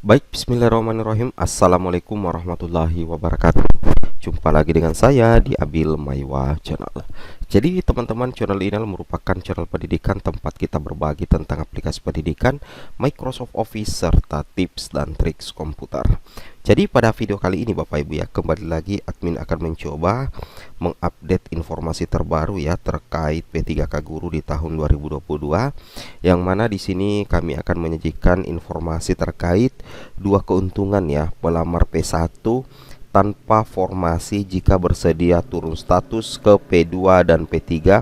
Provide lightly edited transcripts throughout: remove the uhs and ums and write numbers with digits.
Baik, bismillahirrahmanirrahim. Assalamualaikum warahmatullahi wabarakatuh. Jumpa lagi dengan saya di Abil Maiwa Channel. Jadi teman-teman, channel ini merupakan channel pendidikan tempat kita berbagi tentang aplikasi pendidikan, Microsoft Office, serta tips dan triks komputer. Jadi pada video kali ini Bapak Ibu ya, kembali lagi admin akan mencoba mengupdate informasi terbaru ya terkait P3K Guru di tahun 2022, yang mana di sini kami akan menyajikan informasi terkait dua keuntungan ya pelamar P1 tanpa formasi jika bersedia turun status ke P2 dan P3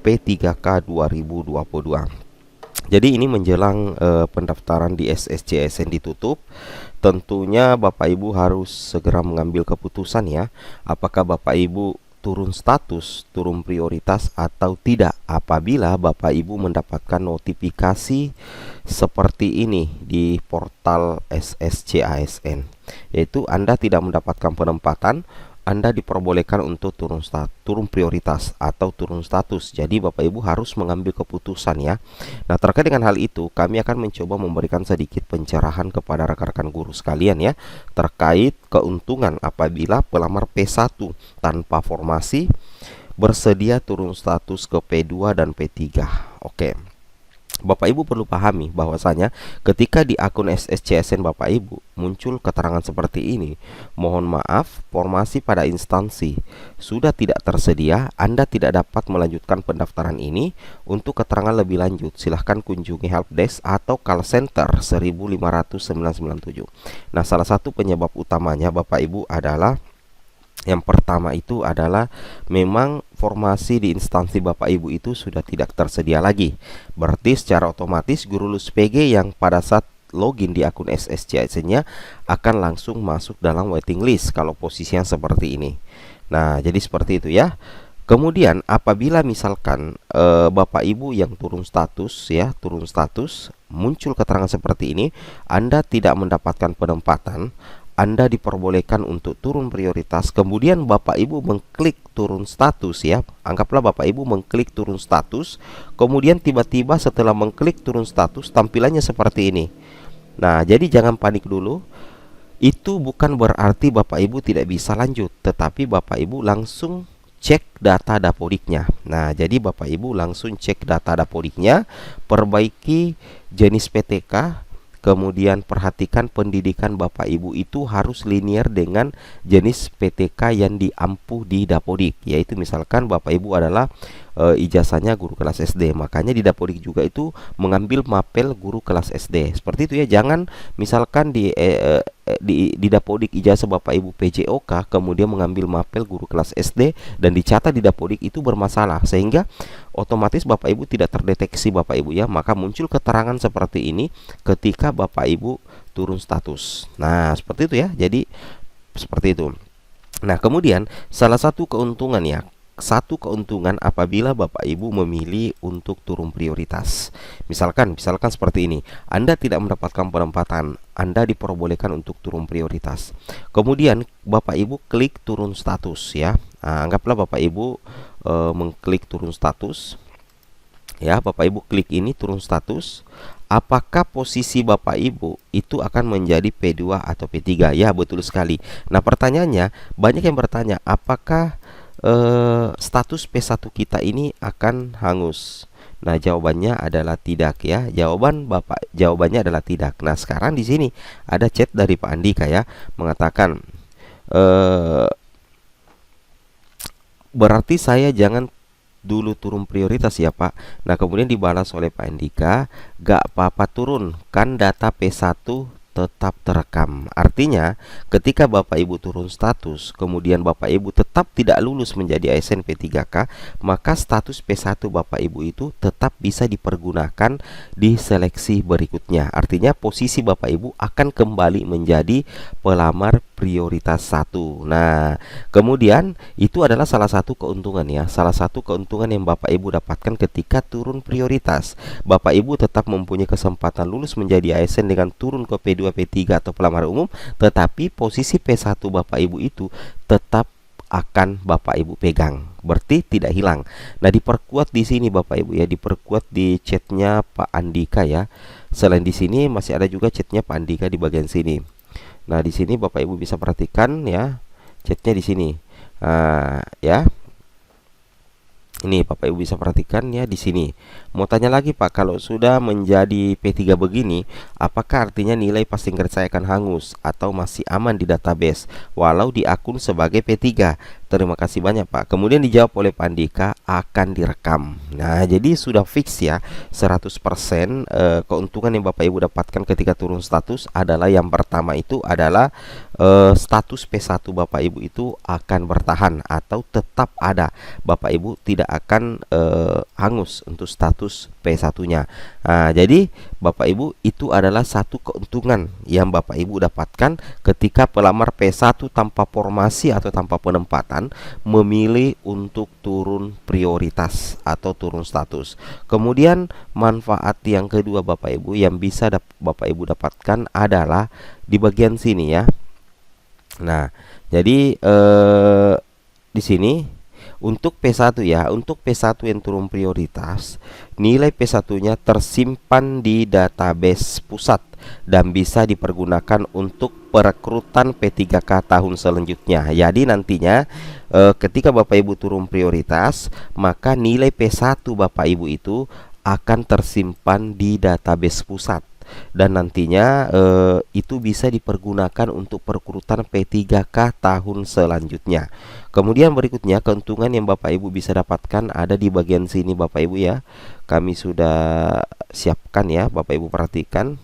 P3K 2022. Jadi ini menjelang pendaftaran di SSCSN ditutup. Tentunya Bapak Ibu harus segera mengambil keputusan ya, apakah Bapak Ibu turun status, turun prioritas atau tidak apabila Bapak Ibu mendapatkan notifikasi seperti ini di portal SSCASN, yaitu Anda tidak mendapatkan penempatan, Anda diperbolehkan untuk turun prioritas atau turun status. Jadi Bapak Ibu harus mengambil keputusan ya. Nah, terkait dengan hal itu kami akan mencoba memberikan sedikit pencerahan kepada rekan-rekan guru sekalian ya, terkait keuntungan apabila pelamar P1 tanpa formasi bersedia turun status ke P2 dan P3. Oke. Bapak Ibu perlu pahami bahwasanya ketika di akun SSCSN Bapak Ibu muncul keterangan seperti ini, mohon maaf, formasi pada instansi sudah tidak tersedia, Anda tidak dapat melanjutkan pendaftaran ini. Untuk keterangan lebih lanjut silahkan kunjungi helpdesk atau call center 15597. Nah, salah satu penyebab utamanya Bapak Ibu adalah, yang pertama itu adalah memang formasi di instansi Bapak Ibu itu sudah tidak tersedia lagi. Berarti secara otomatis guru lulus PG yang pada saat login di akun SSCSN-nya akan langsung masuk dalam waiting list kalau posisinya seperti ini. Nah, jadi seperti itu ya. Kemudian apabila misalkan Bapak Ibu yang turun status ya, turun status, muncul keterangan seperti ini, Anda tidak mendapatkan penempatan, Anda diperbolehkan untuk turun prioritas, kemudian Bapak Ibu mengklik turun status ya. Anggaplah Bapak Ibu mengklik turun status, kemudian tiba-tiba setelah mengklik turun status tampilannya seperti ini. Nah, jadi jangan panik dulu. Itu bukan berarti Bapak Ibu tidak bisa lanjut, tetapi Bapak Ibu langsung cek data dapodiknya. Nah, jadi Bapak Ibu langsung cek data dapodiknya, perbaiki jenis PTK, kemudian perhatikan pendidikan Bapak Ibu itu harus linear dengan jenis PTK yang diampuh di Dapodik. Yaitu misalkan Bapak Ibu adalah ijazahnya guru kelas SD, makanya di Dapodik juga itu mengambil mapel guru kelas SD. Seperti itu ya. Jangan misalkan di Dapodik ijazah Bapak Ibu PJOK kemudian mengambil mapel guru kelas SD dan dicatat di Dapodik, itu bermasalah, sehingga otomatis Bapak Ibu tidak terdeteksi Bapak Ibu ya. Maka muncul keterangan seperti ini ketika Bapak Ibu turun status. Nah, seperti itu ya. Jadi seperti itu. Nah, kemudian salah satu keuntungan ya, satu keuntungan apabila Bapak Ibu memilih untuk turun prioritas. Misalkan seperti ini, Anda tidak mendapatkan penempatan, Anda diperbolehkan untuk turun prioritas. Kemudian Bapak Ibu klik turun status ya. Nah, anggaplah Bapak Ibu mengklik turun status ya. Bapak Ibu klik ini turun status. Apakah posisi Bapak Ibu itu akan menjadi P2 atau P3? Ya, betul sekali. Nah, pertanyaannya, banyak yang bertanya, apakah status P1 kita ini akan hangus? Nah, jawabannya adalah tidak ya. Jawabannya adalah tidak. Nah, sekarang di sini ada chat dari Pak Andika ya, mengatakan berarti saya jangan dulu turun prioritas ya Pak. Nah, kemudian dibalas oleh Pak Andika, gak apa-apa turun, kan data P1 tetap terekam. Artinya ketika Bapak Ibu turun status kemudian Bapak Ibu tetap tidak lulus menjadi ASN P3K, maka status P1 Bapak Ibu itu tetap bisa dipergunakan di seleksi berikutnya. Artinya posisi Bapak Ibu akan kembali menjadi pelamar prioritas 1. Nah, kemudian itu adalah salah satu keuntungan ya, salah satu keuntungan yang Bapak Ibu dapatkan ketika turun prioritas. Bapak Ibu tetap mempunyai kesempatan lulus menjadi ASN dengan turun ke P2, P3 atau pelamar umum, tetapi posisi P1 Bapak Ibu itu tetap akan Bapak Ibu pegang, berarti tidak hilang. Nah, diperkuat di sini Bapak Ibu ya, diperkuat di chatnya Pak Andika ya. Selain di sini masih ada juga chatnya Pak Andika di bagian sini. Nah, di sini Bapak Ibu bisa perhatikan ya, chatnya di sini. Ya. Ini Bapak Ibu bisa perhatikan ya di sini. Mau tanya lagi Pak, kalau sudah menjadi P3 begini, apakah artinya nilai passing grade saya akan hangus atau masih aman di database walau di akun sebagai P3? Terima kasih banyak Pak. Kemudian dijawab oleh Pak Andika, akan direkam. Nah, jadi sudah fix ya, 100% keuntungan yang Bapak Ibu dapatkan ketika turun status adalah yang pertama itu adalah status P1 Bapak Ibu itu akan bertahan atau tetap ada. Bapak Ibu tidak akan hangus untuk status P1-nya. Nah, jadi Bapak Ibu itu adalah satu keuntungan yang Bapak Ibu dapatkan ketika pelamar P1 tanpa formasi atau tanpa penempatan memilih untuk turun prioritas atau turun status. Kemudian manfaat yang kedua Bapak Ibu yang bisa Bapak Ibu dapatkan adalah di bagian sini ya. Nah, jadi di sini untuk P1 ya, untuk P1 yang turun prioritas, nilai P1-nya tersimpan di database pusat dan bisa dipergunakan untuk perekrutan P3K tahun selanjutnya. Jadi nantinya ketika Bapak Ibu turun prioritas, maka nilai P1 Bapak Ibu itu akan tersimpan di database pusat dan nantinya itu bisa dipergunakan untuk perekrutan P3K tahun selanjutnya. Kemudian berikutnya keuntungan yang Bapak Ibu bisa dapatkan ada di bagian sini Bapak Ibu ya. Kami sudah siapkan ya, Bapak Ibu perhatikan.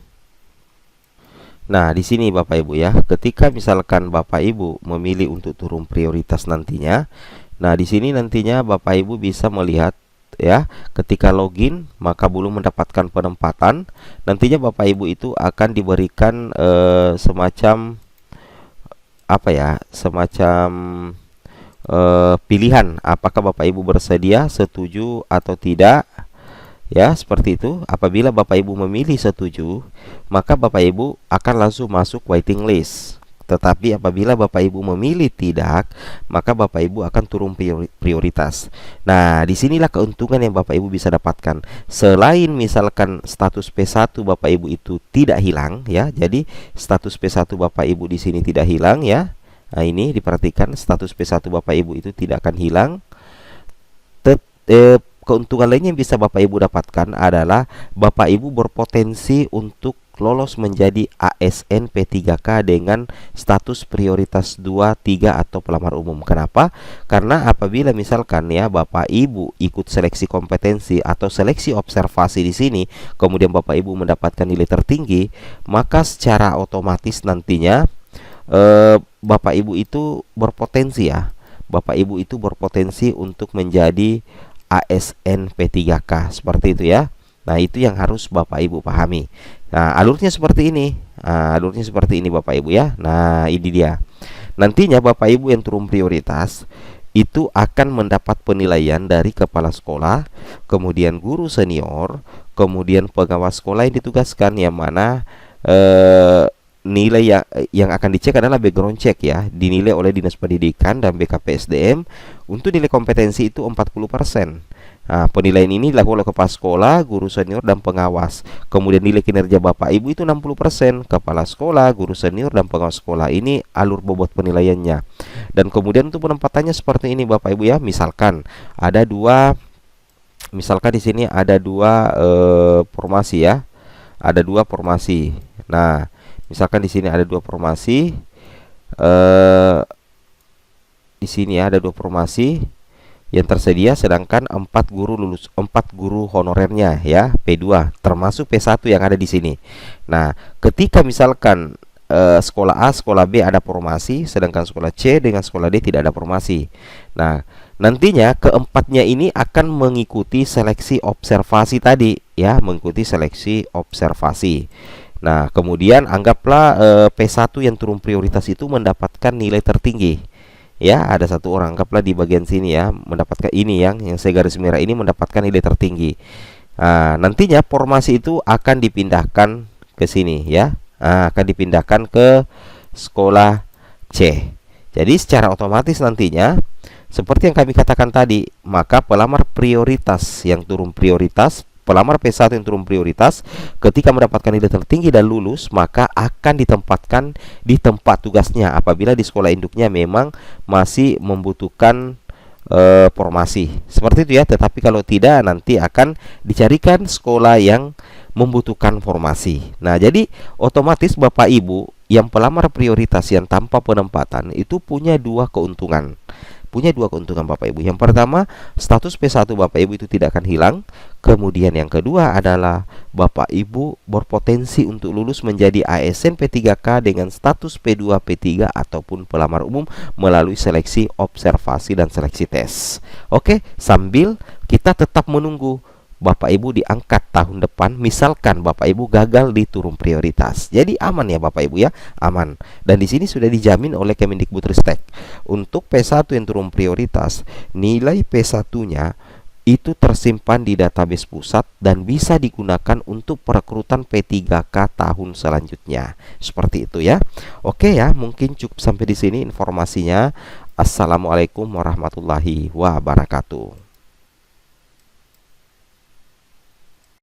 Nah, di sini Bapak Ibu ya, ketika misalkan Bapak Ibu memilih untuk turun prioritas nantinya, nah di sini nantinya Bapak Ibu bisa melihat ya, ketika login maka belum mendapatkan penempatan, nantinya Bapak Ibu itu akan diberikan semacam apa ya, semacam pilihan apakah Bapak Ibu bersedia, setuju atau tidak. Ya, seperti itu. Apabila Bapak Ibu memilih setuju, maka Bapak Ibu akan langsung masuk waiting list. Tetapi apabila Bapak Ibu memilih tidak, maka Bapak Ibu akan turun prioritas. Nah, disinilah keuntungan yang Bapak Ibu bisa dapatkan. Selain misalkan status P1 Bapak Ibu itu tidak hilang ya. Jadi status P1 Bapak Ibu di sini tidak hilang ya. Nah, ini diperhatikan, status P1 Bapak Ibu itu tidak akan hilang. Keuntungan lainnya yang bisa Bapak Ibu dapatkan adalah Bapak Ibu berpotensi untuk lolos menjadi ASN P3K dengan status prioritas 2, 3 atau pelamar umum. Kenapa? Karena apabila misalkan ya Bapak Ibu ikut seleksi kompetensi atau seleksi observasi di sini, kemudian Bapak Ibu mendapatkan nilai tertinggi, maka secara otomatis nantinya Bapak Ibu itu berpotensi ya. Bapak Ibu itu berpotensi untuk menjadi ASN P3K seperti itu ya. Nah, itu yang harus Bapak Ibu pahami. Nah, alurnya seperti ini. Alurnya seperti ini Bapak Ibu ya. Nah, ini dia. Nantinya Bapak Ibu yang turun prioritas itu akan mendapat penilaian dari kepala sekolah, kemudian guru senior, kemudian pengawas sekolah yang ditugaskan, yang mana nilai yang akan dicek adalah background check ya, dinilai oleh Dinas Pendidikan dan BKPSDM. Untuk nilai kompetensi itu 40%. Nah, penilaian ini dilakukan oleh kepala sekolah, guru senior, dan pengawas. Kemudian nilai kinerja Bapak Ibu itu 60%. Kepala sekolah, guru senior, dan pengawas sekolah ini alur bobot penilaiannya. Dan kemudian untuk penempatannya seperti ini Bapak Ibu ya. Misalkan ada dua, misalkan di sini ada dua formasi ya. Ada dua formasi. Nah, misalkan di sini ada dua formasi. Di sini ya ada dua formasi yang tersedia, sedangkan 4 guru honorernya ya, P2 termasuk P1 yang ada di sini. Nah, ketika misalkan sekolah A, sekolah B ada formasi, sedangkan sekolah C dengan sekolah D tidak ada formasi. Nah, nantinya keempatnya ini akan mengikuti seleksi observasi tadi ya, mengikuti seleksi observasi. Nah, kemudian anggaplah P1 yang turun prioritas itu mendapatkan nilai tertinggi. Ya, ada satu orang, anggaplah di bagian sini ya, mendapatkan ini yang saya garis merah ini mendapatkan nilai tertinggi. Nah, nantinya formasi itu akan dipindahkan ke sini ya. Akan dipindahkan ke sekolah C. Jadi secara otomatis nantinya seperti yang kami katakan tadi, maka pelamar prioritas yang turun prioritas, pelamar P1 yang turun prioritas ketika mendapatkan nilai tertinggi dan lulus, maka akan ditempatkan di tempat tugasnya apabila di sekolah induknya memang masih membutuhkan formasi. Seperti itu ya, tetapi kalau tidak nanti akan dicarikan sekolah yang membutuhkan formasi. Nah, jadi otomatis Bapak Ibu yang pelamar prioritas yang tanpa penempatan itu punya dua keuntungan. Bapak Ibu. Yang pertama, status P1 Bapak Ibu itu tidak akan hilang. Kemudian yang kedua adalah Bapak Ibu berpotensi untuk lulus menjadi ASN P3K dengan status P2, P3 ataupun pelamar umum melalui seleksi observasi dan seleksi tes. Oke, sambil kita tetap menunggu Bapak Ibu diangkat tahun depan, misalkan Bapak Ibu gagal di turun prioritas. Jadi aman ya Bapak Ibu ya, aman. Dan di sini sudah dijamin oleh Kemendikbudristek. Untuk P1 yang turun prioritas, nilai P1-nya itu tersimpan di database pusat dan bisa digunakan untuk perekrutan P3K tahun selanjutnya. Seperti itu ya. Oke ya, mungkin cukup sampai di sini informasinya. Assalamualaikum warahmatullahi wabarakatuh.